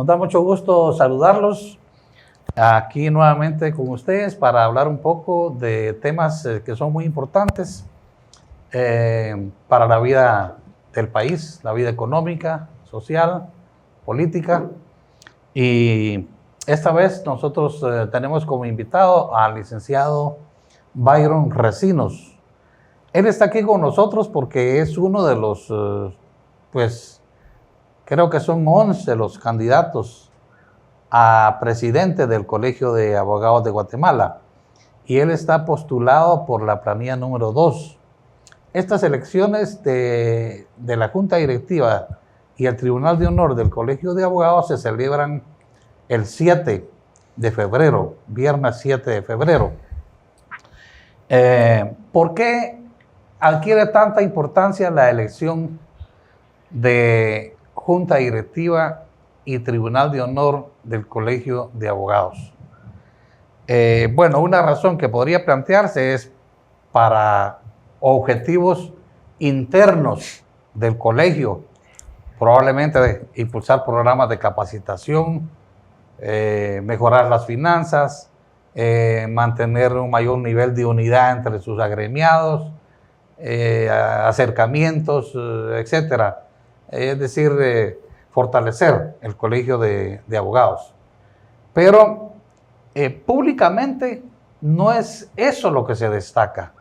Nos da mucho gusto saludarlos aquí nuevamente con ustedes para hablar un poco de temas que son muy importantes para la vida del país, la vida económica, social, política. Y esta vez nosotros tenemos como invitado al licenciado Byron Recinos. Él está aquí con nosotros porque es uno de los, creo que son 11 los candidatos a presidente del Colegio de Abogados de Guatemala. Y él está postulado por la planilla número 2. Estas elecciones de la Junta Directiva y el Tribunal de Honor del Colegio de Abogados se celebran el 7 de febrero, viernes 7 de febrero. ¿Por qué adquiere tanta importancia la elección de Junta Directiva y Tribunal de Honor del Colegio de Abogados? Una razón que podría plantearse es para objetivos internos del colegio, probablemente impulsar programas de capacitación, mejorar las finanzas, mantener un mayor nivel de unidad entre sus agremiados, acercamientos, etcétera. Es decir, fortalecer el Colegio de Abogados. Pero públicamente no es eso lo que se destaca.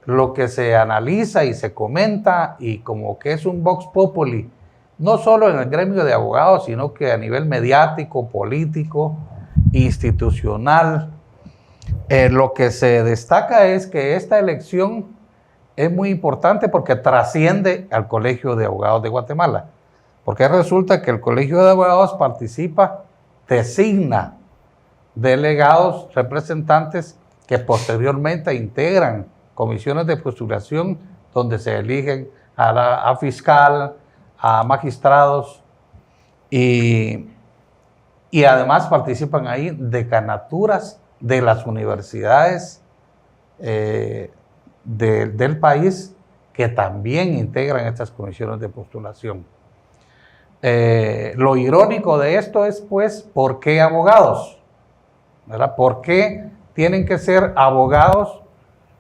Lo que se analiza y se comenta, y como que es un vox populi, no solo en el gremio de abogados, sino que a nivel mediático, político, institucional, lo que se destaca es que esta elección es muy importante porque trasciende al Colegio de Abogados de Guatemala. Porque resulta que el Colegio de Abogados participa, designa delegados, representantes que posteriormente integran comisiones de postulación donde se eligen a fiscal, a magistrados y además participan ahí decanaturas de las universidades del país que también integran estas comisiones de postulación. Lo irónico de esto es, pues, ¿por qué abogados? ¿Verdad? ¿Por qué tienen que ser abogados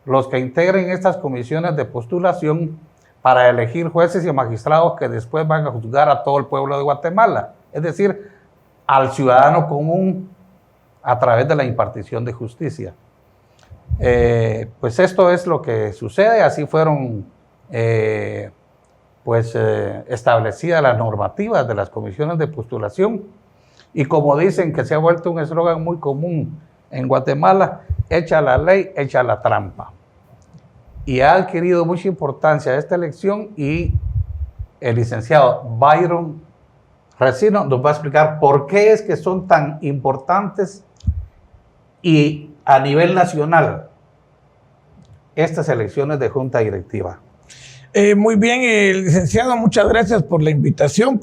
los que integren estas comisiones de postulación para elegir jueces y magistrados que después van a juzgar a todo el pueblo de Guatemala? Es decir, al ciudadano común a través de la impartición de justicia. Pues esto es lo que sucede, así fueron establecidas las normativas de las comisiones de postulación, y como dicen que se ha vuelto un eslogan muy común en Guatemala, echa la ley, echa la trampa. Y ha adquirido mucha importancia esta elección, y el licenciado Byron Recinos nos va a explicar por qué es que son tan importantes y a nivel nacional estas elecciones de Junta Directiva. Muy bien, licenciado, muchas gracias por la invitación.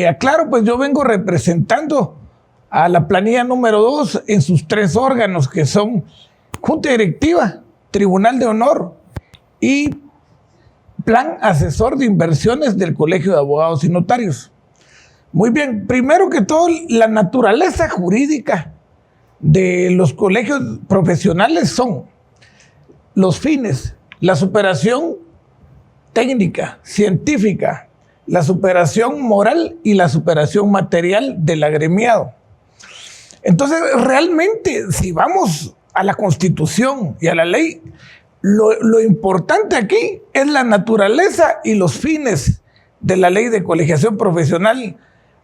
Aclaro, yo vengo representando a la planilla número 2 en sus 3 órganos, que son Junta Directiva, Tribunal de Honor y Plan Asesor de Inversiones del Colegio de Abogados y Notarios. Muy bien, primero que todo, la naturaleza jurídica de los colegios profesionales son los fines, la superación técnica, científica, la superación moral y la superación material del agremiado. Entonces, realmente, si vamos a la Constitución y a la ley, lo importante aquí es la naturaleza y los fines de la ley de colegiación profesional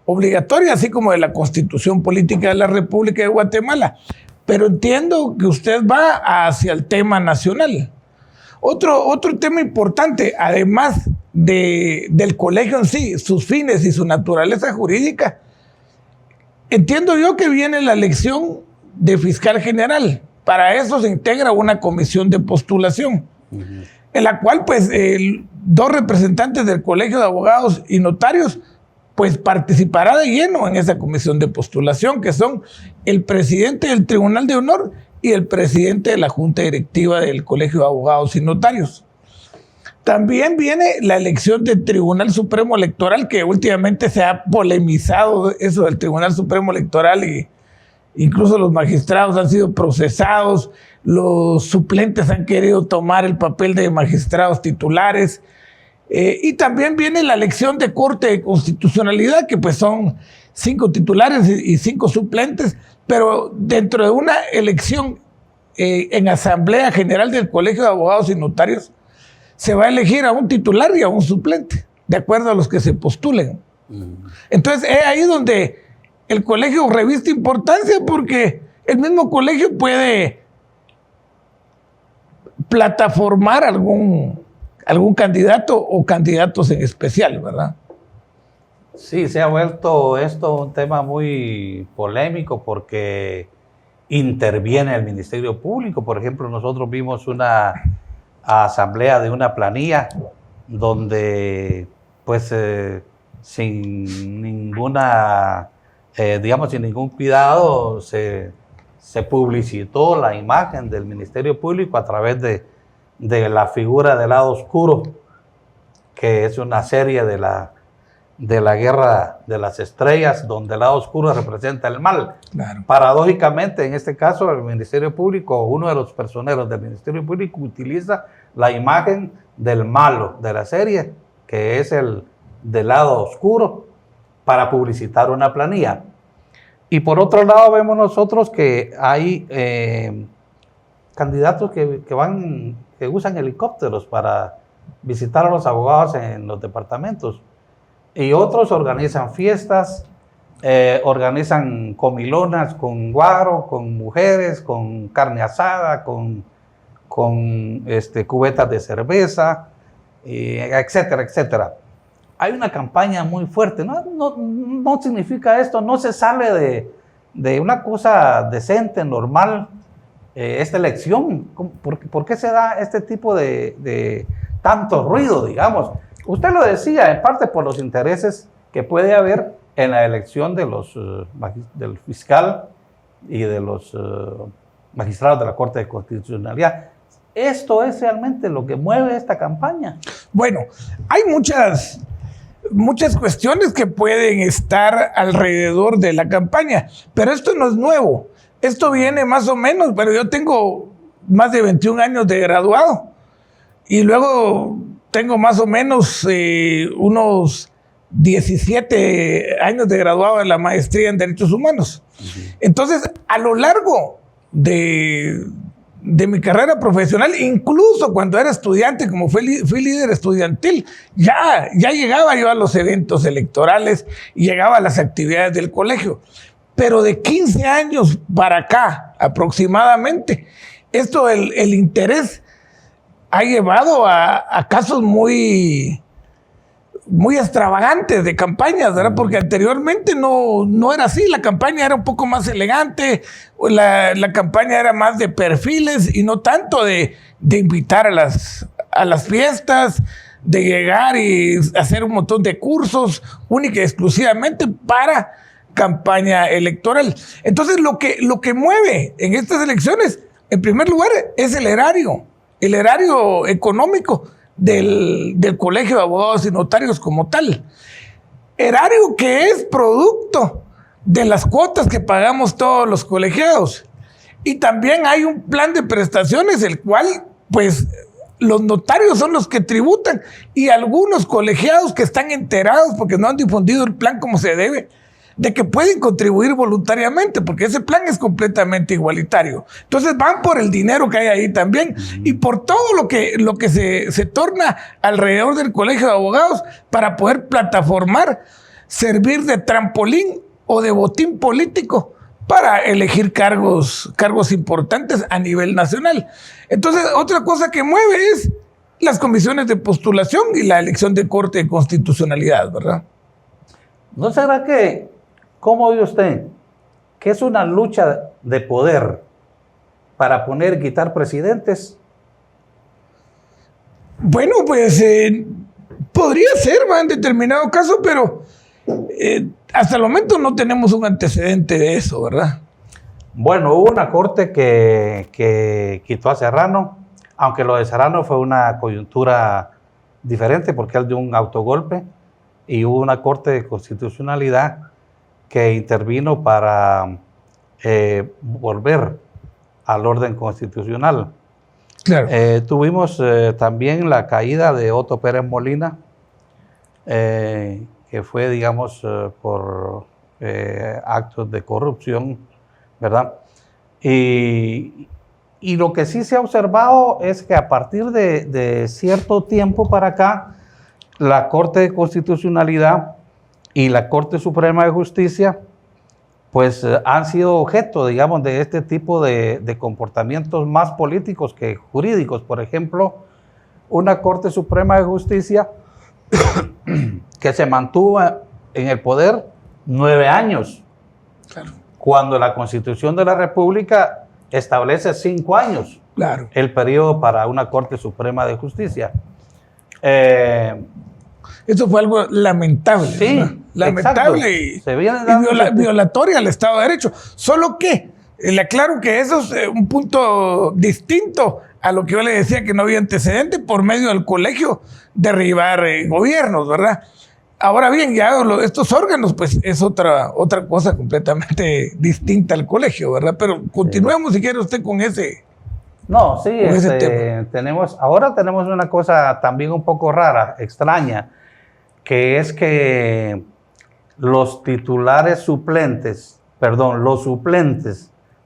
obligatoria, así como de la Constitución Política de la República de Guatemala. Pero entiendo que usted va hacia el tema nacional. Otro tema importante, además del colegio en sí, sus fines y su naturaleza jurídica, entiendo yo que viene la elección de fiscal general. Para eso se integra una comisión de postulación, en la cual 2 representantes del Colegio de Abogados y Notarios participará de lleno en esa comisión de postulación, que son el presidente del Tribunal de Honor y el presidente de la Junta Directiva del Colegio de Abogados y Notarios. También viene la elección del Tribunal Supremo Electoral, que últimamente se ha polemizado eso del Tribunal Supremo Electoral y incluso los magistrados han sido procesados, los suplentes han querido tomar el papel de magistrados titulares. Y también viene la elección de Corte de Constitucionalidad, que pues son 5 titulares y 5 suplentes, pero dentro de una elección en Asamblea General del Colegio de Abogados y Notarios, se va a elegir a un titular y a un suplente, de acuerdo a los que se postulen. Entonces, es ahí donde el colegio reviste importancia, porque el mismo colegio puede plataformar algún candidato o candidatos en especial, ¿verdad? Sí, se ha vuelto esto un tema muy polémico porque interviene el Ministerio Público. Por ejemplo, nosotros vimos una asamblea de una planilla donde, pues, sin ninguna, digamos, sin ningún cuidado, se publicitó la imagen del Ministerio Público a través de la figura del lado oscuro, que es una serie de la Guerra de las Estrellas, donde el lado oscuro representa el mal. Claro. Paradójicamente, en este caso, el Ministerio Público, uno de los personeros del Ministerio Público utiliza la imagen del malo de la serie, que es el del lado oscuro, para publicitar una planilla. Y por otro lado, vemos nosotros que hay candidatos que usan helicópteros para visitar a los abogados en los departamentos. Y otros organizan fiestas, organizan comilonas con guaro, con mujeres, con carne asada, con cubetas de cerveza, etcétera, etcétera. Hay una campaña muy fuerte. No significa esto, no se sale de una cosa decente, normal, esta elección. ¿Por qué se da este tipo de tanto ruido, digamos? Usted lo decía, en parte por los intereses que puede haber en la elección de del fiscal y de los magistrados de la Corte de Constitucionalidad. ¿Esto es realmente lo que mueve esta campaña? Bueno, hay muchas cuestiones que pueden estar alrededor de la campaña, pero esto no es nuevo. Esto viene más o menos, pero yo tengo más de 21 años de graduado y luego tengo más o menos unos 17 años de graduado en la maestría en Derechos Humanos. Entonces, a lo largo de mi carrera profesional, incluso cuando era estudiante, como fui líder estudiantil, ya llegaba yo a los eventos electorales y llegaba a las actividades del colegio. Pero de 15 años para acá, aproximadamente, el interés ha llevado a casos muy extravagantes de campañas, ¿verdad? Porque anteriormente no era así. La campaña era un poco más elegante, la campaña era más de perfiles y no tanto de invitar a las fiestas, de llegar y hacer un montón de cursos única y exclusivamente para campaña electoral. Entonces, lo que mueve en estas elecciones, en primer lugar, es el erario económico del Colegio de Abogados y Notarios como tal. Erario que es producto de las cuotas que pagamos todos los colegiados. Y también hay un plan de prestaciones, el cual, pues, los notarios son los que tributan y algunos colegiados que están enterados porque no han difundido el plan como se debe, de que pueden contribuir voluntariamente, porque ese plan es completamente igualitario. Entonces van por el dinero que hay ahí también y por todo lo que se torna alrededor del Colegio de Abogados para poder plataformar, servir de trampolín o de botín político para elegir cargos importantes a nivel nacional. Entonces, otra cosa que mueve es las comisiones de postulación y la elección de Corte de Constitucionalidad, ¿verdad? ¿No será que, cómo ve usted, que es una lucha de poder para poner y quitar presidentes? Bueno, pues podría ser, en determinado caso, pero hasta el momento no tenemos un antecedente de eso, ¿verdad? Bueno, hubo una corte que quitó a Serrano, aunque lo de Serrano fue una coyuntura diferente porque es de un autogolpe y hubo una Corte de Constitucionalidad que intervino para volver al orden constitucional. Claro. Tuvimos también la caída de Otto Pérez Molina, que fue, digamos, por actos de corrupción, ¿verdad? Y lo que sí se ha observado es que a partir de cierto tiempo para acá, la Corte de Constitucionalidad y la Corte Suprema de Justicia, pues han sido objeto, digamos, de este tipo de comportamientos más políticos que jurídicos. Por ejemplo, una Corte Suprema de Justicia que se mantuvo en el poder 9 años, Claro. cuando la Constitución de la República establece 5 años, Claro. el periodo para una Corte Suprema de Justicia. Eso fue algo lamentable. Sí, ¿verdad? Lamentable y violatoria al Estado de Derecho. Solo que, le aclaro que eso es un punto distinto a lo que yo le decía, que no había antecedente por medio del colegio derribar gobiernos, ¿verdad? Ahora bien, ya estos órganos, pues es otra cosa completamente distinta al colegio, ¿verdad? Pero continuemos, si quiere usted, con ese. No, sí, ese tema. ahora tenemos una cosa también un poco rara, extraña, que es que los suplentes,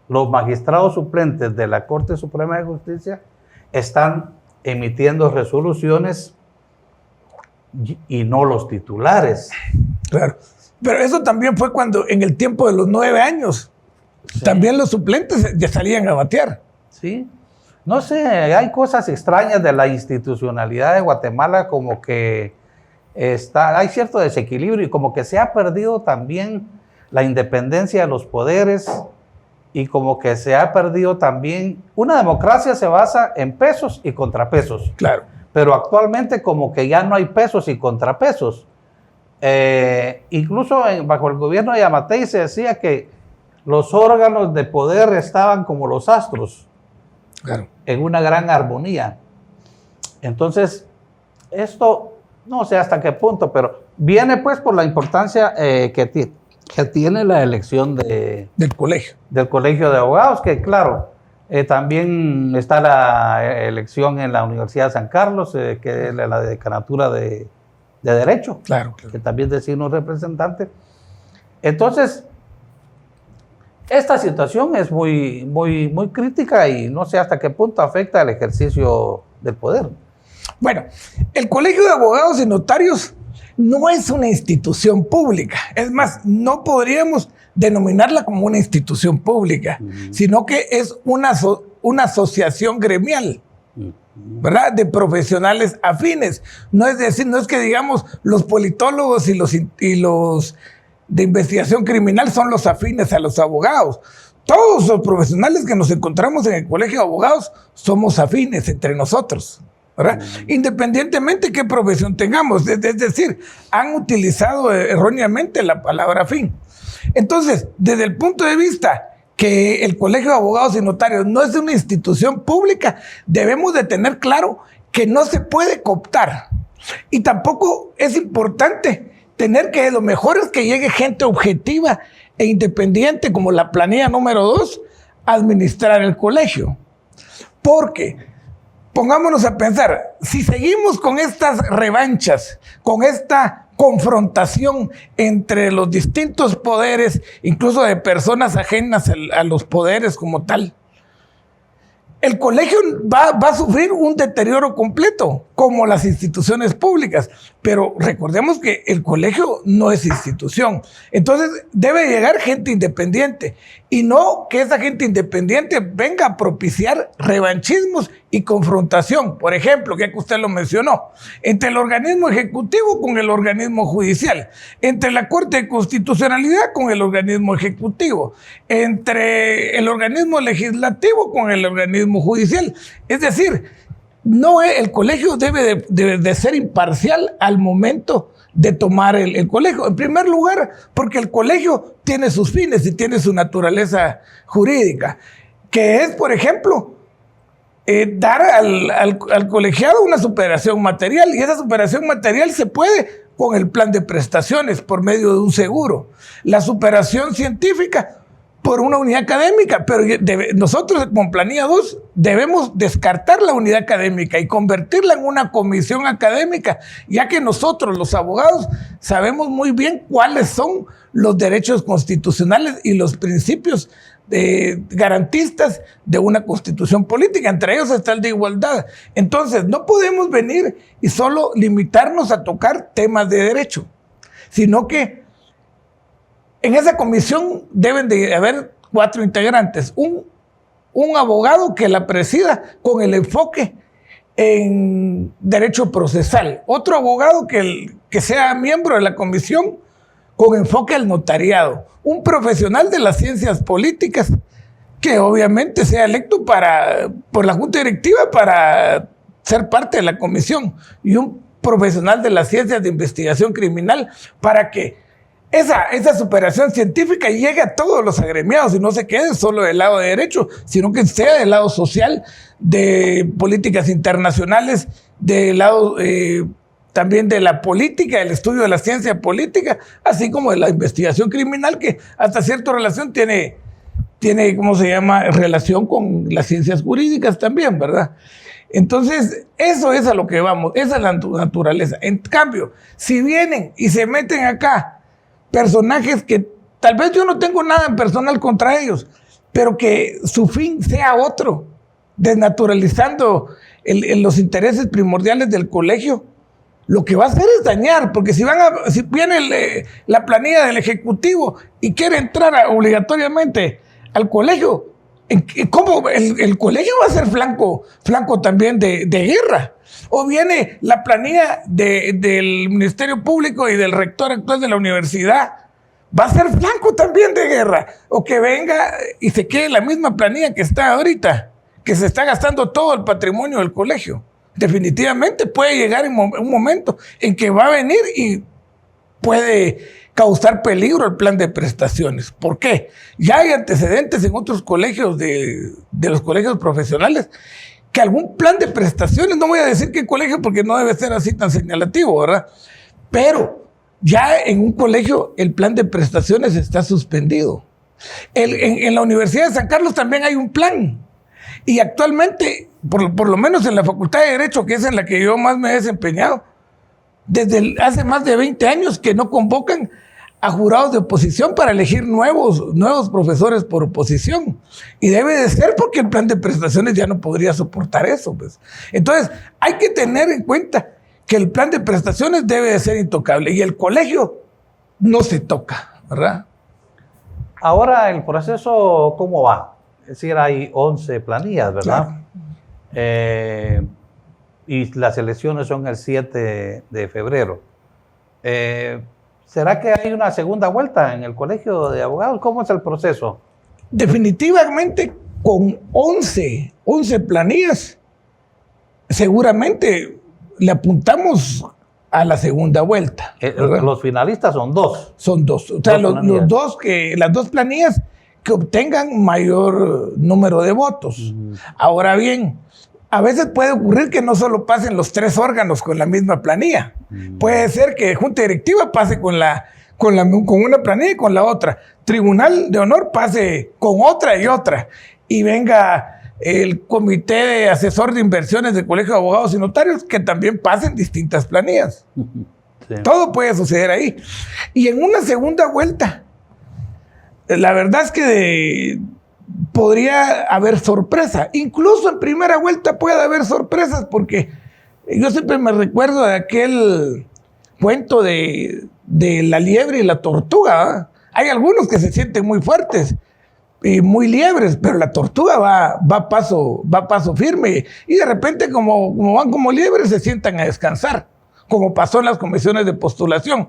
los magistrados suplentes de la Corte Suprema de Justicia están emitiendo resoluciones y no los titulares. Claro. Pero eso también fue cuando, en el tiempo de los 9 años, sí, también los suplentes ya salían a batear. Sí. No sé, hay cosas extrañas de la institucionalidad de Guatemala, como que hay cierto desequilibrio y como que se ha perdido también la independencia de los poderes y como que se ha perdido también. Una democracia se basa en pesos y contrapesos. Claro. Pero actualmente como que ya no hay pesos y contrapesos. Incluso bajo el gobierno de Yamatei se decía que los órganos de poder estaban como los astros, claro, en una gran armonía. Entonces, esto no sé hasta qué punto, pero viene pues por la importancia que tiene la elección del colegio de abogados, que claro, también está la elección en la Universidad de San Carlos, que es la decanatura de Derecho, claro, que también designa un representante. Entonces, esta situación es muy, muy, muy crítica y no sé hasta qué punto afecta el ejercicio del poder. Bueno, el Colegio de Abogados y Notarios no es una institución pública. Es más, no podríamos denominarla como una institución pública, sino que es una asociación gremial, ¿verdad? De profesionales afines. No es decir, no es que digamos los politólogos y los de investigación criminal son los afines a los abogados. Todos los profesionales que nos encontramos en el Colegio de Abogados somos afines entre nosotros, ¿verdad? Independientemente de qué profesión tengamos. Es decir, han utilizado erróneamente la palabra afín. Entonces, desde el punto de vista que el Colegio de Abogados y Notarios no es una institución pública, debemos de tener claro que no se puede cooptar. Y tampoco es importante tener que, lo mejor es que llegue gente objetiva e independiente, como la planilla número 2, a administrar el colegio. Porque, pongámonos a pensar, si seguimos con estas revanchas, con esta confrontación entre los distintos poderes, incluso de personas ajenas a los poderes como tal, el colegio va a sufrir un deterioro completo, como las instituciones públicas. Pero recordemos que el colegio no es institución. Entonces debe llegar gente independiente y no que esa gente independiente venga a propiciar revanchismos y confrontación. Por ejemplo, que usted lo mencionó, entre el organismo ejecutivo con el organismo judicial, entre la Corte de Constitucionalidad con el organismo ejecutivo, entre el organismo legislativo con el organismo judicial. Es decir, el colegio debe de ser imparcial al momento de tomar el colegio. En primer lugar, porque el colegio tiene sus fines y tiene su naturaleza jurídica, que es, por ejemplo, dar al colegiado una superación material, y esa superación material se puede con el plan de prestaciones por medio de un seguro. La superación científica por una unidad académica, pero nosotros con Planilla 2 debemos descartar la unidad académica y convertirla en una comisión académica, ya que nosotros los abogados sabemos muy bien cuáles son los derechos constitucionales y los principios garantistas de una constitución política, entre ellos está el de igualdad. Entonces no podemos venir y solo limitarnos a tocar temas de derecho, sino que en esa comisión deben de haber 4 integrantes, un abogado que la presida con el enfoque en derecho procesal, otro abogado que sea miembro de la comisión con enfoque al notariado, un profesional de las ciencias políticas que obviamente sea electo por la Junta Directiva para ser parte de la comisión, y un profesional de las ciencias de investigación criminal para que esa superación científica llegue a todos los agremiados y no se quede solo del lado de derecho, sino que sea del lado social, de políticas internacionales, del lado también de la política, el estudio de la ciencia política, así como de la investigación criminal, que hasta cierta relación tiene, ¿cómo se llama?, relación con las ciencias jurídicas también, ¿verdad? Entonces, eso es a lo que vamos, esa es la naturaleza. En cambio, si vienen y se meten acá personajes que tal vez yo no tengo nada en personal contra ellos, pero que su fin sea otro, desnaturalizando los intereses primordiales del colegio, lo que va a hacer es dañar, porque si viene la planilla del Ejecutivo y quiere entrar obligatoriamente al colegio, ¿cómo el colegio va a ser flanco también de guerra? O viene la planilla del Ministerio Público y del rector actual de la universidad, va a ser flanco también de guerra. O que venga y se quede la misma planilla que está ahorita, que se está gastando todo el patrimonio del colegio. Definitivamente puede llegar un momento en que va a venir y puede causar peligro el plan de prestaciones. ¿Por qué? Ya hay antecedentes en otros colegios de los colegios profesionales que algún plan de prestaciones, no voy a decir qué colegio porque no debe ser así tan señalativo, ¿verdad? Pero ya en un colegio el plan de prestaciones está suspendido. En la Universidad de San Carlos también hay un plan. Y actualmente, por lo menos en la Facultad de Derecho, que es en la que yo más me he desempeñado, desde hace más de 20 años que no convocan a jurados de oposición para elegir nuevos profesores por oposición. Y debe de ser porque el plan de prestaciones ya no podría soportar eso, pues. Entonces, hay que tener en cuenta que el plan de prestaciones debe de ser intocable y el colegio no se toca, ¿verdad? Ahora, el proceso, ¿cómo va? Es decir, hay 11 planillas, ¿verdad? Claro. Y las elecciones son el 7 de febrero. ¿Será que hay una segunda vuelta en el colegio de abogados? ¿Cómo es el proceso? Definitivamente, con 11 planillas, seguramente le apuntamos a la segunda vuelta. Los finalistas son 2. Son 2. O sea, las 2 planillas que obtengan mayor número de votos. Ahora bien, a veces puede ocurrir que no solo pasen los 3 órganos con la misma planilla. Puede ser que Junta Directiva pase con una planilla y con la otra. Tribunal de Honor pase con otra y otra. Y venga el Comité de Asesor de Inversiones del Colegio de Abogados y Notarios que también pasen distintas planillas. Sí. Todo puede suceder ahí. Y en una segunda vuelta, la verdad es que podría haber sorpresa. Incluso en primera vuelta puede haber sorpresas, porque yo siempre me recuerdo de aquel cuento de la liebre y la tortuga, ¿eh? Hay algunos que se sienten muy fuertes y muy liebres, pero la tortuga va a paso firme, y de repente como van como liebres se sientan a descansar, como pasó en las comisiones de postulación.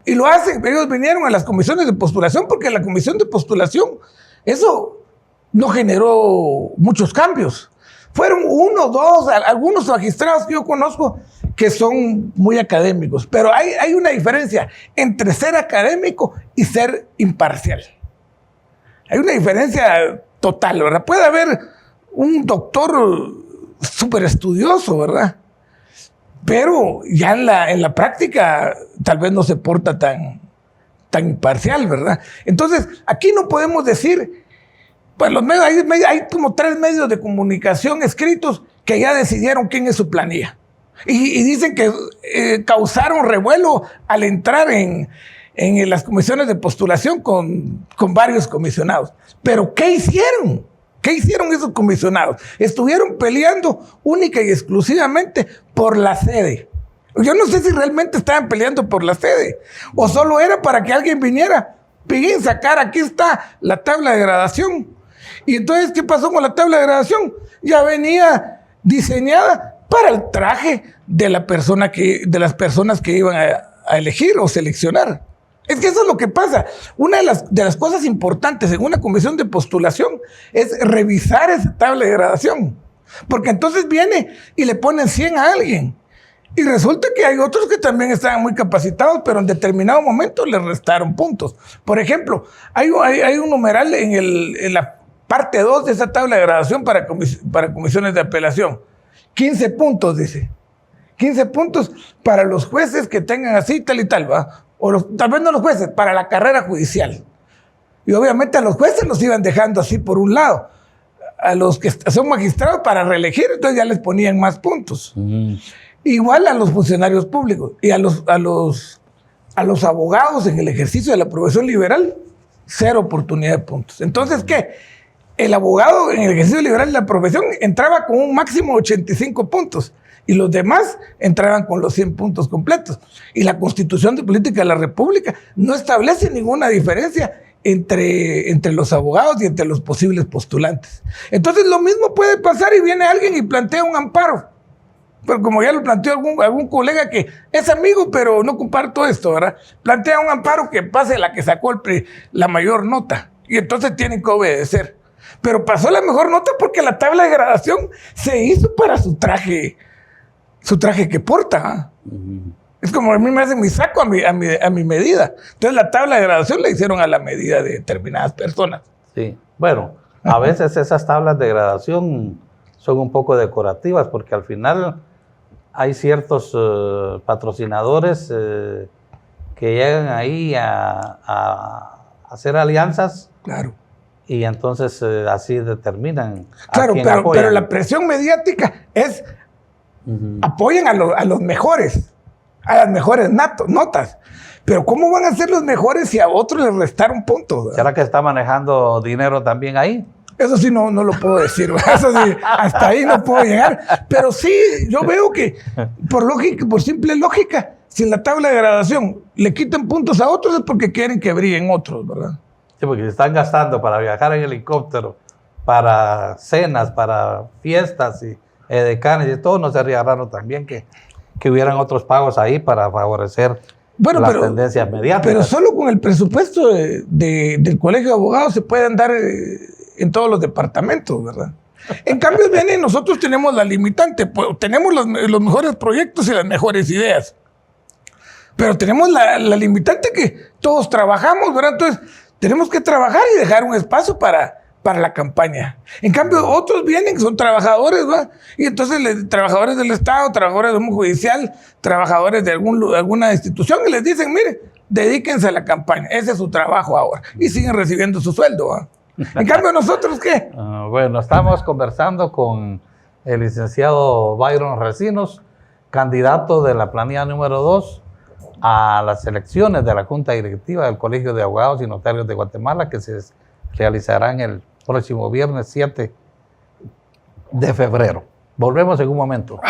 Y lo hacen, ellos vinieron a las comisiones de postulación porque la comisión de postulación, eso no generó muchos cambios. Fueron 1, 2, algunos magistrados que yo conozco que son muy académicos, pero hay una diferencia entre ser académico y ser imparcial. Hay una diferencia total, ¿verdad? Puede haber un doctor súper estudioso, ¿verdad? Pero ya en la práctica tal vez no se porta tan imparcial, ¿verdad? Entonces, aquí no podemos decir, pues los medios, hay como 3 medios de comunicación escritos que ya decidieron quién es su planilla. Y dicen que causaron revuelo al entrar en las comisiones de postulación con varios comisionados. Pero ¿qué hicieron? ¿Qué hicieron esos comisionados? Estuvieron peleando única y exclusivamente por la sede. Yo no sé si realmente estaban peleando por la sede o solo era para que alguien viniera, piden sacar, aquí está la tabla de gradación. Y entonces, ¿qué pasó con la tabla de gradación? Ya venía diseñada para el traje de las personas que iban a elegir o seleccionar. Es que eso es lo que pasa. Una de las cosas importantes en una comisión de postulación es revisar esa tabla de gradación. Porque entonces viene y le ponen 100 a alguien. Y resulta que hay otros que también estaban muy capacitados, pero en determinado momento les restaron puntos. Por ejemplo, hay un numeral en la parte 2 de esa tabla de gradación para comisiones de apelación. 15 puntos, dice. 15 puntos para los jueces que tengan así, tal y tal, ¿va? Tal vez no los jueces, para la carrera judicial. Y obviamente a los jueces los iban dejando así por un lado. A los que son magistrados para reelegir, entonces ya les ponían más puntos. Igual a los funcionarios públicos y a los abogados en el ejercicio de la profesión liberal, 0 oportunidad de puntos. Entonces, ¿qué? El abogado en el ejercicio liberal de la profesión entraba con un máximo de 85 puntos y los demás entraban con los 100 puntos completos. Y la Constitución de Política de la República no establece ninguna diferencia entre los abogados y entre los posibles postulantes. Entonces, lo mismo puede pasar y viene alguien y plantea un amparo. Pero como ya lo planteó algún colega que es amigo, pero no comparto esto, ¿verdad? Plantea un amparo que pase la que sacó la mayor nota. Y entonces tienen que obedecer. Pero pasó la mejor nota porque la tabla de gradación se hizo para su traje que porta. Es como a mí me hacen mi saco a mi medida. Entonces la tabla de gradación la hicieron a la medida de determinadas personas. Sí, bueno, a veces esas tablas de gradación son un poco decorativas porque al final hay ciertos patrocinadores que llegan ahí a hacer alianzas. Claro. Y entonces así determinan. Claro, pero la presión mediática es apoyen a los mejores, a las mejores notas. Pero ¿cómo van a ser los mejores si a otros les restaron puntos? ¿Verdad? ¿Será que está manejando dinero también ahí? Eso sí no lo puedo decir, eso sí, hasta ahí no puedo llegar. Pero sí, yo veo que por simple lógica, si en la tabla de gradación le quitan puntos a otros es porque quieren que brillen otros, ¿verdad? Sí, porque se están gastando para viajar en helicóptero, para cenas, para fiestas y edecanes y todo, no sería raro también que hubieran otros pagos ahí para favorecer las tendencias mediáticas. Pero solo con el presupuesto del Colegio de Abogados se puede andar en todos los departamentos, ¿verdad? En cambio, nosotros tenemos la limitante, pues, tenemos los mejores proyectos y las mejores ideas. Pero tenemos la limitante que todos trabajamos, ¿verdad? Entonces, tenemos que trabajar y dejar un espacio para la campaña. En cambio, otros vienen, son trabajadores, ¿verdad? Y entonces, trabajadores del Estado, trabajadores del mundo judicial, trabajadores de alguna institución, y les dicen, mire, dedíquense a la campaña, ese es su trabajo ahora. Y siguen recibiendo su sueldo, ¿verdad? En cambio, ¿nosotros qué? Bueno, estamos conversando con el licenciado Byron Recinos, candidato de la planilla número 2 a las elecciones de la Junta Directiva del Colegio de Abogados y Notarios de Guatemala, que se realizarán el próximo viernes 7 de febrero. Volvemos en un momento.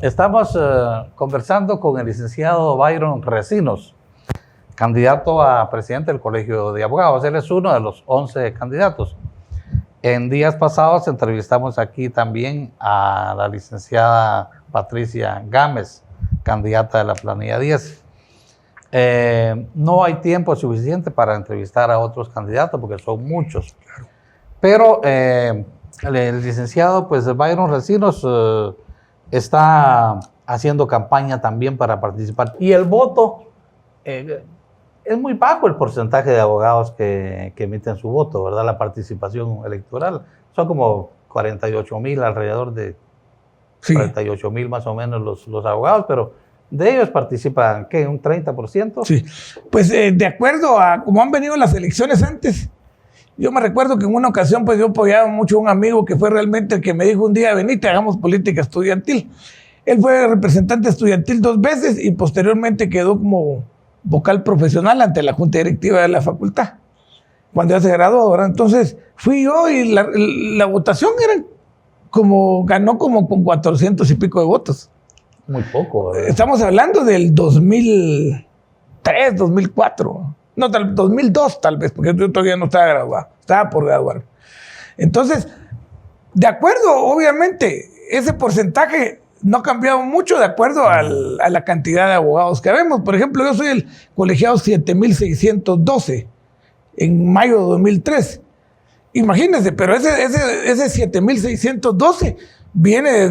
Estamos conversando con el licenciado Byron Recinos, candidato a presidente del Colegio de Abogados. Él es uno de los 11 candidatos. En días pasados entrevistamos aquí también a la licenciada Patricia Gámez, candidata de la planilla 10. No hay tiempo suficiente para entrevistar a otros candidatos porque son muchos. Pero el licenciado pues, Byron Recinos está haciendo campaña también para participar. Y el voto, es muy bajo el porcentaje de abogados que emiten su voto, ¿verdad? La participación electoral. Son como 48,000, alrededor de 48,000 más o menos los abogados, pero de ellos participan, ¿qué? ¿Un 30%? Sí, pues de acuerdo a cómo han venido las elecciones antes, yo me recuerdo que en una ocasión pues yo apoyaba mucho a un amigo que fue realmente el que me dijo un día, venite, hagamos política estudiantil. Él fue representante estudiantil 2 veces y posteriormente quedó como vocal profesional ante la junta directiva de la facultad, cuando ya se graduó, ¿verdad? Entonces fui yo y la votación era ganó como con 400 y pico de votos. Muy poco, ¿verdad? Estamos hablando del 2003, 2004. No, 2002 tal vez, porque yo todavía no estaba graduado, estaba por graduar. Entonces, de acuerdo, obviamente, ese porcentaje no ha cambiado mucho de acuerdo a la cantidad de abogados que vemos. Por ejemplo, yo soy el colegiado 7612 en mayo de 2003. Imagínense, pero ese 7612 viene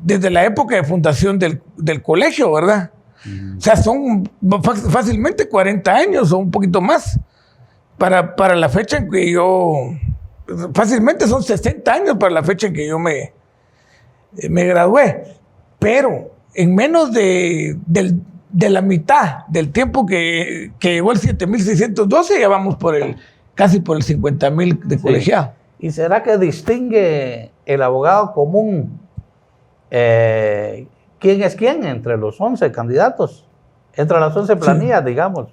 desde la época de fundación del colegio, ¿verdad? O sea, son fácilmente 40 años o un poquito más para la fecha en que fácilmente son 60 años para la fecha en que yo me gradué. Pero en menos de la mitad del tiempo que llevó el 7612, ya vamos casi por el 50,000 de colegiado. ¿Y será que distingue el abogado común quién es quién entre los 11 candidatos, entre las 11 planillas, digamos?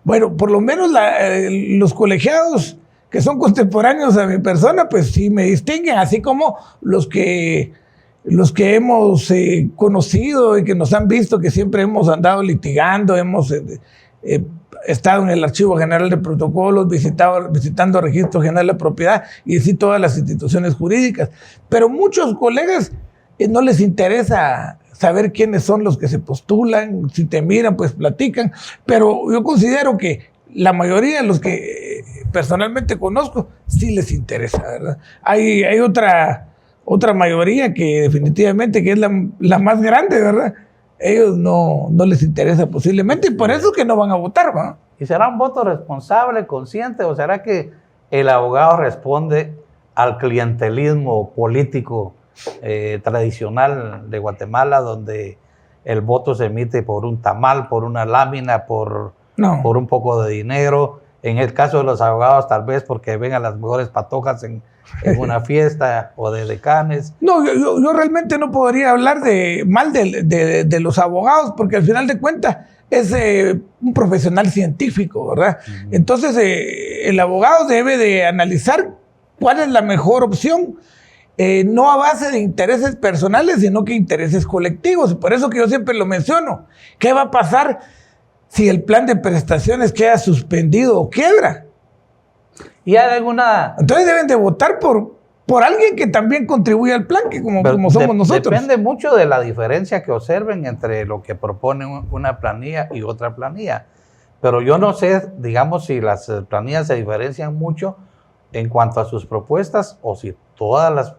Bueno, por lo menos los colegiados que son contemporáneos a mi persona, pues sí me distinguen, así como los que hemos conocido y que nos han visto, que siempre hemos andado litigando, hemos estado en el Archivo General de Protocolos, visitando Registro General de Propiedad y así todas las instituciones jurídicas. Pero muchos colegas no les interesa saber quiénes son los que se postulan, si te miran, pues platican, pero yo considero que la mayoría de los que personalmente conozco sí les interesa, ¿verdad? Hay otra mayoría que definitivamente que es la más grande, ¿verdad? Ellos no les interesa posiblemente y por eso es que no van a votar, ¿verdad? ¿Y será un voto responsable, consciente, o será que el abogado responde al clientelismo político tradicional de Guatemala, donde el voto se emite por un tamal, por una lámina, por un poco de dinero? En el caso de los abogados, tal vez porque ven a las mejores patojas en una fiesta o de decanes. No, yo realmente no podría hablar mal de los abogados, porque al final de cuentas es un profesional científico, ¿verdad? Uh-huh. Entonces, el abogado debe de analizar cuál es la mejor opción, no a base de intereses personales, sino que intereses colectivos. Por eso que yo siempre lo menciono. ¿Qué va a pasar si el plan de prestaciones queda suspendido o quiebra? ¿Y hay alguna...? Entonces deben de votar por alguien que también contribuya al plan, que como somos nosotros. Depende mucho de la diferencia que observen entre lo que propone una planilla y otra planilla. Pero yo no sé, digamos, si las planillas se diferencian mucho en cuanto a sus propuestas o si todas las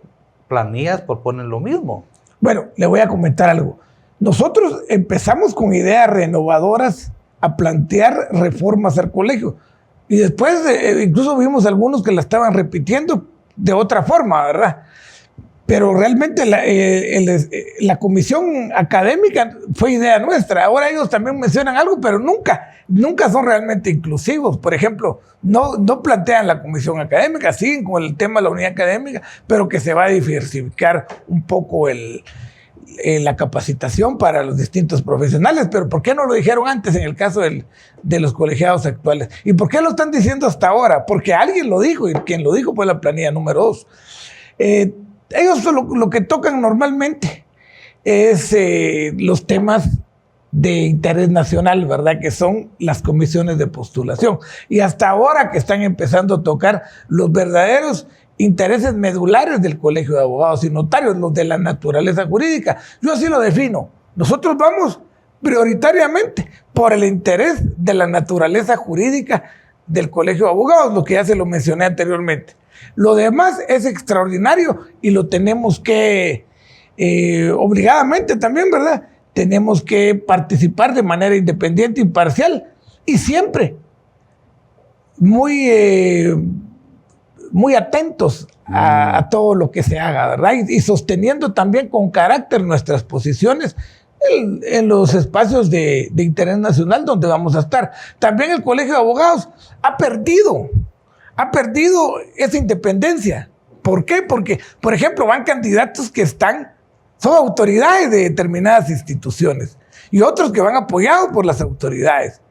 planillas proponen lo mismo. Bueno, le voy a comentar algo. Nosotros empezamos con ideas renovadoras a plantear reformas al colegio. Y después incluso vimos algunos que la estaban repitiendo de otra forma, ¿verdad? Pero realmente la comisión académica fue idea nuestra. Ahora ellos también mencionan algo, pero nunca son realmente inclusivos. Por ejemplo, no plantean la comisión académica, siguen con el tema de la unidad académica, pero que se va a diversificar un poco la capacitación para los distintos profesionales. Pero ¿por qué no lo dijeron antes en el caso de los colegiados actuales? ¿Y por qué lo están diciendo hasta ahora? Porque alguien lo dijo, y quien lo dijo fue la planilla número 2. Ellos lo que tocan normalmente es los temas de interés nacional, ¿verdad? Que son las comisiones de postulación. Y hasta ahora que están empezando a tocar los verdaderos intereses medulares del Colegio de Abogados y Notarios, los de la naturaleza jurídica. Yo así lo defino. Nosotros vamos prioritariamente por el interés de la naturaleza jurídica del Colegio de Abogados, lo que ya se lo mencioné anteriormente. Lo demás es extraordinario y lo tenemos que obligadamente también, ¿verdad? Tenemos que participar de manera independiente, imparcial y siempre muy atentos a todo lo que se haga, ¿verdad? Y sosteniendo también con carácter nuestras posiciones en los espacios de interés nacional donde vamos a estar. También el Colegio de Abogados ha perdido esa independencia. ¿Por qué? Porque, por ejemplo, van candidatos que son autoridades de determinadas instituciones y otros que van apoyados por las autoridades.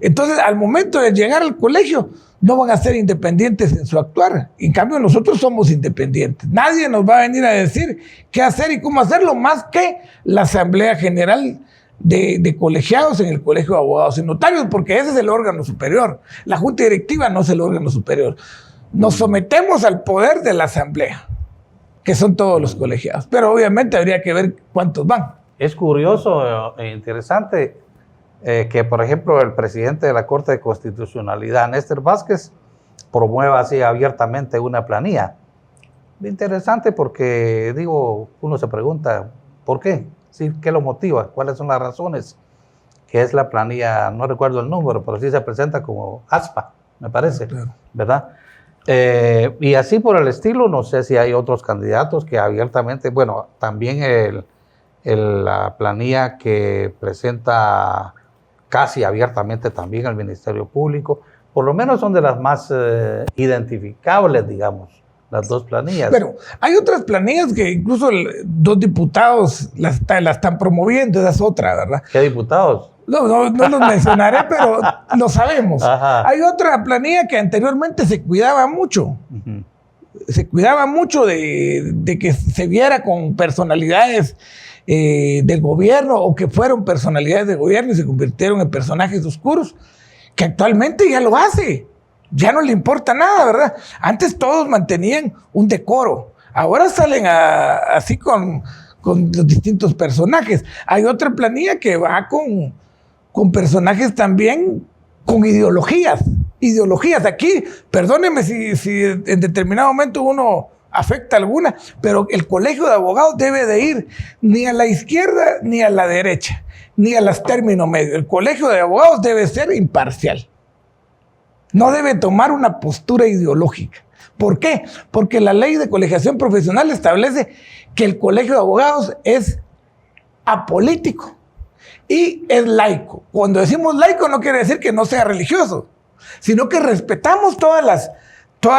Entonces, al momento de llegar al colegio, no van a ser independientes en su actuar. En cambio, nosotros somos independientes. Nadie nos va a venir a decir qué hacer y cómo hacerlo, más que la Asamblea General de Colegiados en el Colegio de Abogados y Notarios, porque ese es el órgano superior. La Junta Directiva no es el órgano superior. Nos sometemos al poder de la Asamblea, que son todos los colegiados. Pero obviamente habría que ver cuántos van. Es curioso e interesante que, por ejemplo, el presidente de la Corte de Constitucionalidad, Néstor Vázquez, promueva así abiertamente una planilla. Interesante porque, digo, uno se pregunta, ¿por qué? ¿Sí? ¿Qué lo motiva? ¿Cuáles son las razones? Que es la planilla, no recuerdo el número, pero sí se presenta como ASPA, me parece, claro. ¿Verdad? Y así por el estilo, no sé si hay otros candidatos que abiertamente, bueno, también la planilla que presenta casi abiertamente también el Ministerio Público, por lo menos son de las más identificables, digamos, las dos planillas. Pero hay otras planillas que incluso dos diputados la están promoviendo, esa es otra, ¿verdad? ¿Qué diputados? No los mencionaré, pero lo sabemos. Ajá. Hay otra planilla que anteriormente se cuidaba mucho. Uh-huh. Se cuidaba mucho de que se viera con personalidades del gobierno o que fueron personalidades del gobierno y se convirtieron en personajes oscuros, que actualmente ya lo hace. Ya no le importa nada, ¿verdad? Antes todos mantenían un decoro. Ahora salen así con los distintos personajes. Hay otra planilla que va con personajes también con ideologías. Aquí, perdónenme si en determinado momento uno afecta alguna, pero el Colegio de Abogados debe de ir ni a la izquierda ni a la derecha, ni a los términos medios. El Colegio de Abogados debe ser imparcial. No debe tomar una postura ideológica. ¿Por qué? Porque la ley de colegiación profesional establece que el Colegio de Abogados es apolítico y es laico. Cuando decimos laico no quiere decir que no sea religioso, sino que respetamos todas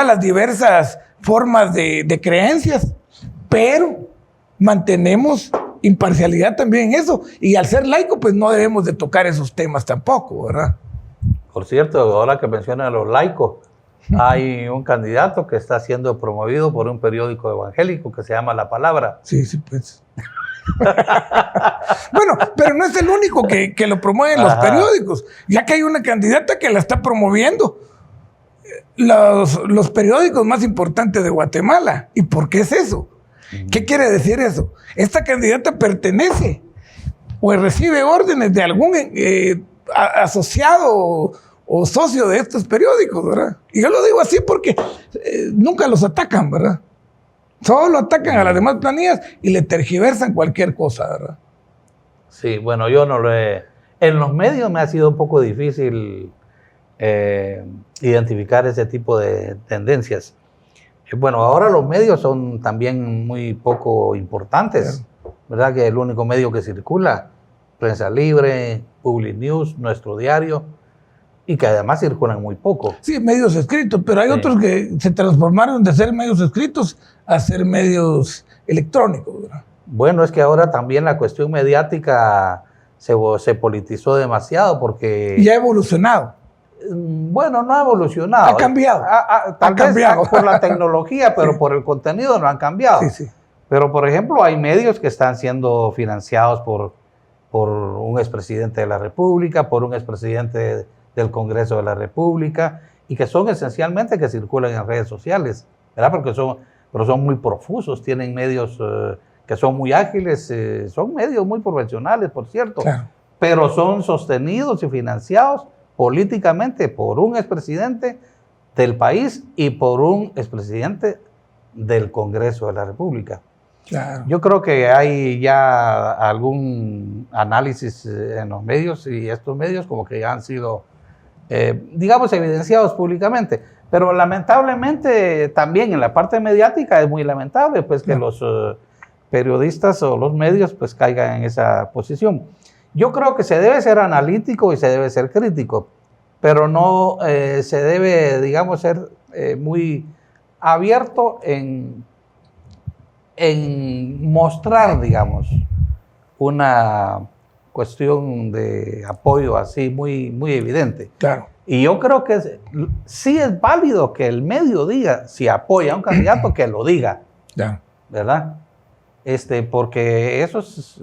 las diversas formas de creencias, pero mantenemos imparcialidad también en eso. Y al ser laico, pues no debemos de tocar esos temas tampoco, ¿verdad? Por cierto, ahora que mencionan a los laicos, hay un candidato que está siendo promovido por un periódico evangélico que se llama La Palabra. Sí, pues. Bueno, pero no es el único que lo promueven los periódicos, ya que hay una candidata que la está promoviendo los periódicos más importantes de Guatemala. ¿Y por qué es eso? ¿Qué quiere decir eso? Esta candidata pertenece o recibe órdenes de algún asociado o socio de estos periódicos, ¿verdad? Y yo lo digo así porque nunca los atacan, ¿verdad? Solo atacan a las demás planillas y le tergiversan cualquier cosa, ¿verdad? Sí, bueno, yo no lo he... En los medios me ha sido un poco difícil identificar ese tipo de tendencias. Bueno, ahora los medios son también muy poco importantes, ¿verdad? Que el único medio que circula, Prensa Libre, Public News, Nuestro Diario, y que además circulan muy poco. Sí, medios escritos, pero hay otros que se transformaron de ser medios escritos a ser medios electrónicos, ¿verdad? Bueno, es que ahora también la cuestión mediática se politizó demasiado porque... Y ha evolucionado. Bueno, no ha evolucionado. Ha cambiado. Tal vez por la tecnología, pero por el contenido no han cambiado. Sí. Pero, por ejemplo, hay medios que están siendo financiados por un expresidente de la República, por un expresidente del Congreso de la República, y que son esencialmente que circulan en redes sociales, ¿verdad? Pero son muy profusos, tienen medios que son muy ágiles, son medios muy profesionales, por cierto, claro. Pero son sostenidos y financiados políticamente por un expresidente del país y por un expresidente del Congreso de la República. Claro. Yo creo que hay ya algún análisis en los medios y estos medios como que ya han sido, digamos, evidenciados públicamente. Pero lamentablemente también en la parte mediática es muy lamentable pues que los periodistas o los medios pues caigan en esa posición. Yo creo que se debe ser analítico y se debe ser crítico, pero no se debe, digamos, ser muy abierto en mostrar, digamos, una cuestión de apoyo así muy, muy evidente. Claro. Y yo creo que sí es válido que el medio diga, si apoya a un candidato, que lo diga, ¿verdad? Porque eso es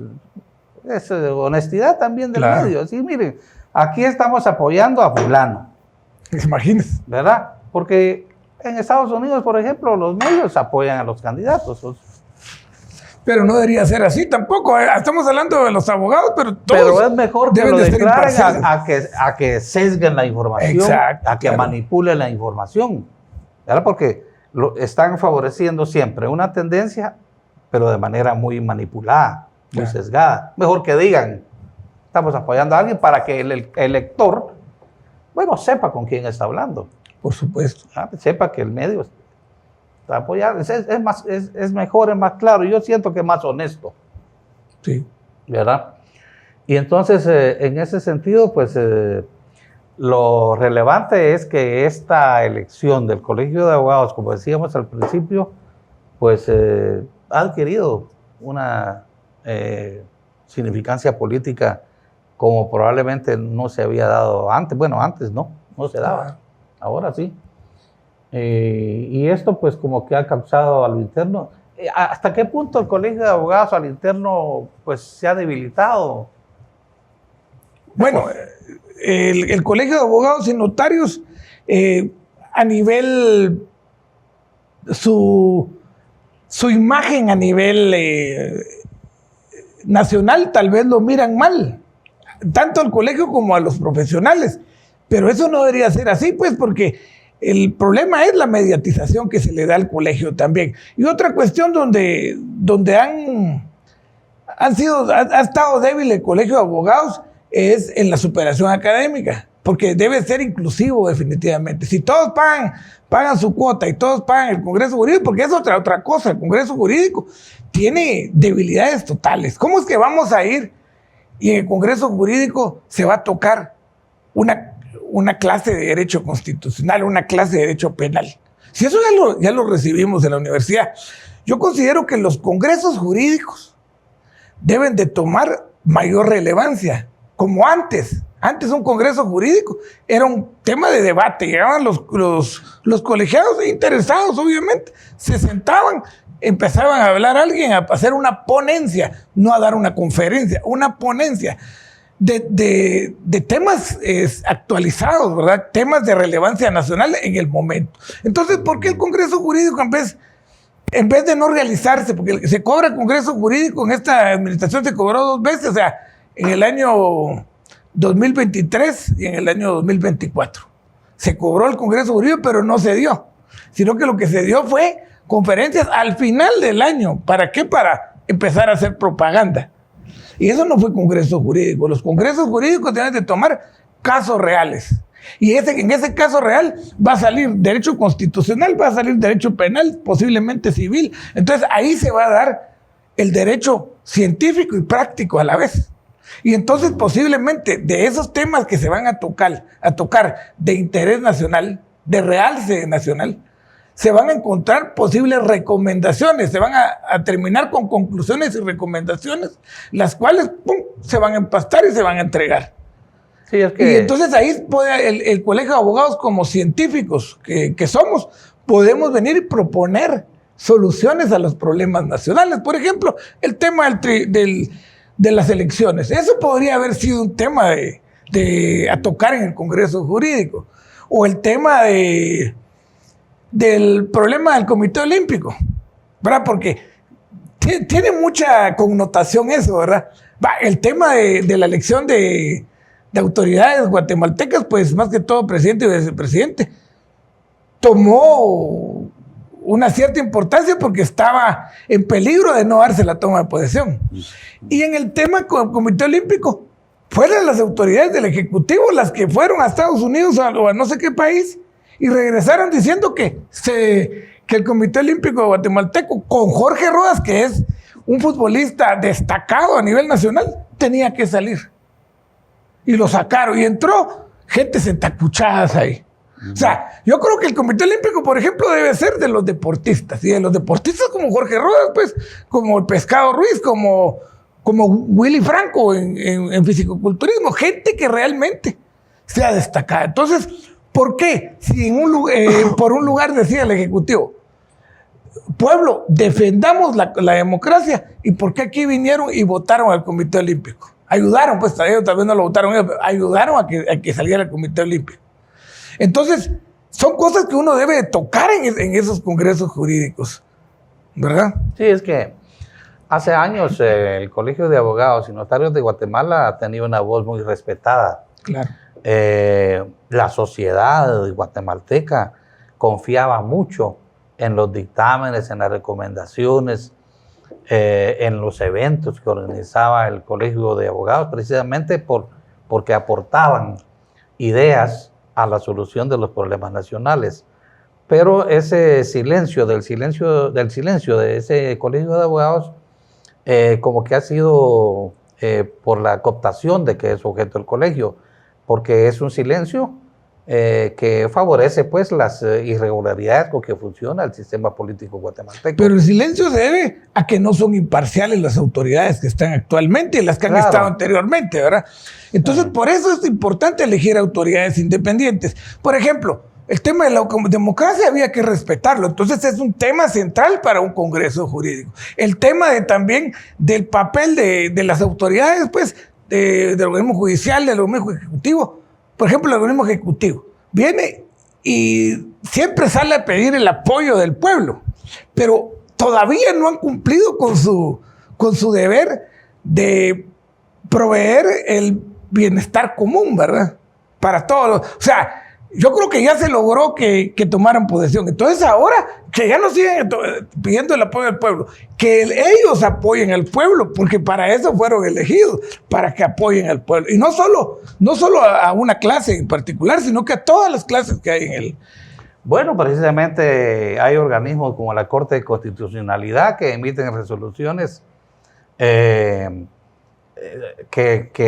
honestidad también del medio. Sí, miren, aquí estamos apoyando a fulano. Imagínense. ¿Verdad? Porque en Estados Unidos, por ejemplo, los medios apoyan a los candidatos. Pero no debería ser así tampoco. Estamos hablando de los abogados, pero todos. Pero es mejor que lo declaren a que sesguen la información, exacto, a que manipulen la información. ¿Verdad? Porque están favoreciendo siempre una tendencia, pero de manera muy manipulada, muy sesgada. Mejor que digan, estamos apoyando a alguien para que el lector, bueno, sepa con quién está hablando. Por supuesto. Sepa que el medio está apoyando. Es mejor, es más claro. Yo siento que es más honesto. Sí. ¿Verdad? Y entonces, en ese sentido, pues, lo relevante es que esta elección del Colegio de Abogados, como decíamos al principio, pues, ha adquirido una significancia política como probablemente no se había dado antes. Bueno, antes no se daba. Ahora sí. Y esto pues como que ha causado a lo interno. ¿Hasta qué punto el Colegio de Abogados al interno pues se ha debilitado? Bueno, el Colegio de Abogados y Notarios a nivel, su imagen a nivel nacional tal vez lo miran mal, tanto al colegio como a los profesionales. Pero eso no debería ser así, pues, porque el problema es la mediatización que se le da al colegio también. Y otra cuestión donde ha estado débil el Colegio de Abogados es en la superación académica, porque debe ser inclusivo definitivamente. Si todos pagan su cuota y todos pagan el Congreso Jurídico, porque es otra cosa, el Congreso Jurídico tiene debilidades totales. ¿Cómo es que vamos a ir y en el Congreso Jurídico se va a tocar una clase de derecho constitucional, una clase de derecho penal? Si eso ya lo recibimos en la universidad. Yo considero que los congresos jurídicos deben de tomar mayor relevancia, como antes. Antes un congreso jurídico era un tema de debate. Llegaban los colegiados interesados, obviamente, se sentaban, empezaban a hablar a alguien, a hacer una ponencia, no a dar una conferencia, una ponencia de temas actualizados, ¿verdad? Temas de relevancia nacional en el momento. Entonces, ¿por qué el Congreso Jurídico en vez de no realizarse, porque se cobra el Congreso Jurídico, en esta administración se cobró 2 veces, o sea, en el año 2023 y en el año 2024. Se cobró el Congreso Jurídico, pero no se dio, sino que lo que se dio fue conferencias al final del año. ¿Para qué? Para empezar a hacer propaganda. Y eso no fue Congreso Jurídico. Los congresos jurídicos deben de tomar casos reales. Y en ese caso real va a salir derecho constitucional, va a salir derecho penal, posiblemente civil. Entonces ahí se va a dar el derecho científico y práctico a la vez. Y entonces posiblemente de esos temas que se van a tocar de interés nacional, de realce nacional, se van a encontrar posibles recomendaciones, se van a terminar con conclusiones y recomendaciones, las cuales se van a empastar y se van a entregar. Sí, es que... Y entonces ahí puede el Colegio de Abogados, como científicos que somos, podemos venir y proponer soluciones a los problemas nacionales. Por ejemplo, el tema de las elecciones. Eso podría haber sido un tema a tocar en el Congreso Jurídico. O el tema del problema del Comité Olímpico, ¿verdad? Porque tiene mucha connotación eso, ¿verdad? El tema de la elección de autoridades guatemaltecas, pues más que todo presidente y vicepresidente, tomó una cierta importancia porque estaba en peligro de no darse la toma de posesión. Y en el tema con el Comité Olímpico, fueron las autoridades del Ejecutivo las que fueron a Estados Unidos o a no sé qué país y regresaron diciendo que el Comité Olímpico guatemalteco, con Jorge Rodas, que es un futbolista destacado a nivel nacional, tenía que salir. Y lo sacaron y entró gente sentacuchadas ahí. O sea, yo creo que el Comité Olímpico, por ejemplo, debe ser de los deportistas. Y de los deportistas como Jorge Rodas, pues, como el Pescado Ruiz, como Willy Franco en fisicoculturismo. Gente que realmente sea destacada. Entonces, ¿por qué? Si por un lugar decía el Ejecutivo, pueblo, defendamos la democracia, ¿y por qué aquí vinieron y votaron al Comité Olímpico? Ayudaron, pues ellos tal vez no lo votaron ellos, pero ayudaron a que saliera el Comité Olímpico. Entonces, son cosas que uno debe tocar en esos congresos jurídicos, ¿verdad? Sí, es que hace años el Colegio de Abogados y Notarios de Guatemala ha tenido una voz muy respetada. Claro. La sociedad guatemalteca confiaba mucho en los dictámenes, en las recomendaciones, en los eventos que organizaba el Colegio de Abogados, precisamente porque aportaban ideas a la solución de los problemas nacionales. Pero ese silencio del silencio de ese Colegio de Abogados, como que ha sido por la cooptación de que es objeto el colegio, porque es un silencio que favorece pues las irregularidades con que funciona el sistema político guatemalteco. Pero el silencio se debe a que no son imparciales las autoridades que están actualmente y las que han estado anteriormente, ¿verdad? Entonces, por eso es importante elegir autoridades independientes. Por ejemplo, el tema de la democracia había que respetarlo. Entonces, es un tema central para un congreso jurídico. El tema también del papel de las autoridades, pues, del organismo judicial, del organismo ejecutivo. Por ejemplo, el organismo ejecutivo viene y siempre sale a pedir el apoyo del pueblo, pero todavía no han cumplido con su deber de proveer el bienestar común, ¿verdad? Para todos. O sea, yo creo que ya se logró que tomaran posesión. Entonces ahora que ya no siguen pidiendo el apoyo del pueblo, que ellos apoyen al pueblo, porque para eso fueron elegidos, para que apoyen al pueblo. Y no solo a una clase en particular, sino que a todas las clases que hay en él. Bueno, precisamente hay organismos como la Corte de Constitucionalidad que emiten resoluciones que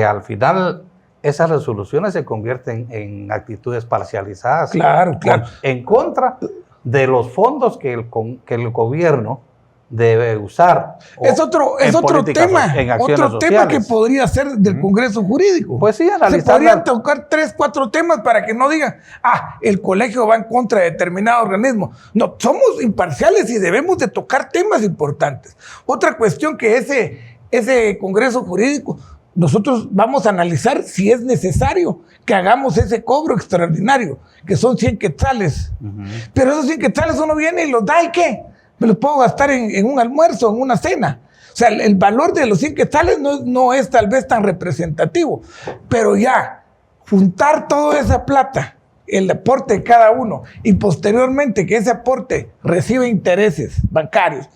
al final esas resoluciones se convierten en actitudes parcializadas. Claro. En contra de los fondos que el gobierno debe usar. Es otro tema. Otro tema que podría ser del Congreso Jurídico. Pues sí, analizar. Se podrían tocar 3, 4 temas para que no digan, el colegio va en contra de determinado organismo. No, somos imparciales y debemos de tocar temas importantes. Otra cuestión que ese Congreso Jurídico, nosotros vamos a analizar si es necesario que hagamos ese cobro extraordinario, que son 100 quetzales. Pero esos 100 quetzales uno viene y los da, ¿y qué? Me los puedo gastar en un almuerzo, en una cena. O sea, el valor de los 100 quetzales no es tal vez tan representativo, pero ya juntar toda esa plata, el aporte de cada uno, y posteriormente que ese aporte reciba intereses bancarios,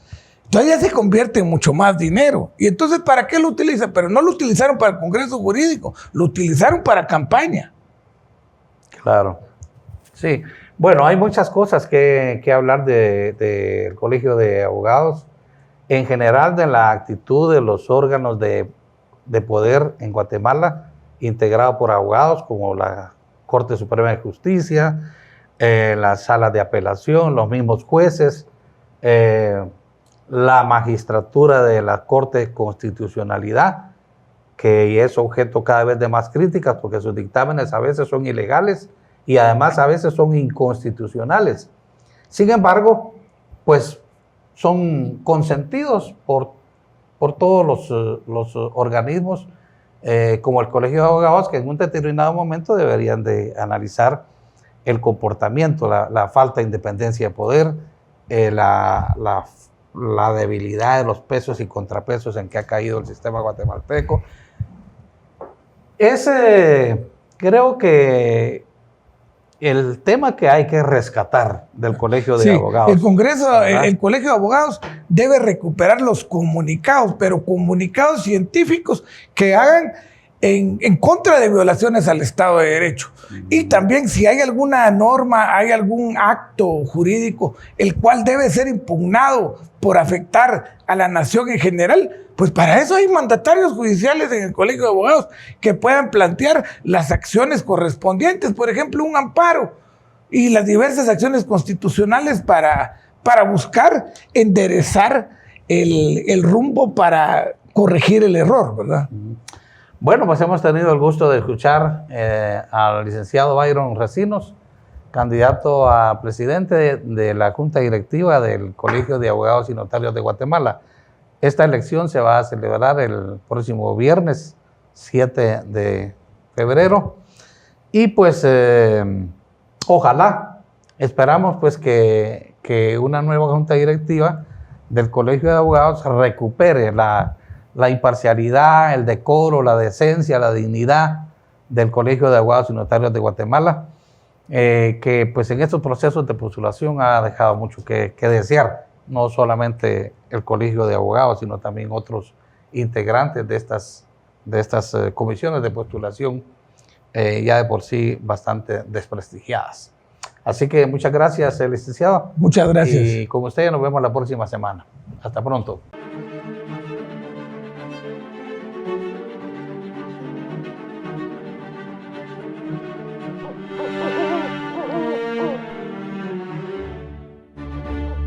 entonces ya se convierte en mucho más dinero. Y entonces, ¿para qué lo utilizan? Pero no lo utilizaron para el Congreso Jurídico, lo utilizaron para campaña. Claro. Sí. Bueno, hay muchas cosas que hablar del Colegio de Abogados, en general de la actitud de los órganos de poder en Guatemala, integrado por abogados como la Corte Suprema de Justicia, las salas de apelación, los mismos jueces, la magistratura de la Corte de Constitucionalidad, que es objeto cada vez de más críticas porque sus dictámenes a veces son ilegales y además a veces son inconstitucionales. Sin embargo, pues son consentidos por todos los organismos como el Colegio de Abogados, que en un determinado momento deberían de analizar el comportamiento, la falta de independencia de poder, la debilidad de los pesos y contrapesos en que ha caído el sistema el tema que hay que rescatar del Colegio de Abogados. El Congreso, ¿verdad? el Colegio de Abogados debe recuperar los comunicados, pero comunicados científicos que hagan en contra de violaciones al Estado de Derecho. Y también si hay alguna norma, hay algún acto jurídico el cual debe ser impugnado por afectar a la nación en general, pues para eso hay mandatarios judiciales en el Colegio de Abogados que puedan plantear las acciones correspondientes, por ejemplo, un amparo y las diversas acciones constitucionales para buscar enderezar el rumbo para corregir el error, ¿verdad? Bueno, pues hemos tenido el gusto de escuchar al licenciado Byron Recinos, candidato a presidente de la Junta Directiva del Colegio de Abogados y Notarios de Guatemala. Esta elección se va a celebrar el próximo viernes 7 de febrero y pues ojalá, esperamos pues que una nueva Junta Directiva del Colegio de Abogados recupere la imparcialidad, el decoro, la decencia, la dignidad del Colegio de Abogados y Notarios de Guatemala, que pues en estos procesos de postulación ha dejado mucho que desear, no solamente el Colegio de Abogados, sino también otros integrantes de estas comisiones de postulación, ya de por sí bastante desprestigiadas. Así que muchas gracias, licenciado. Muchas gracias. Y con usted nos vemos la próxima semana. Hasta pronto.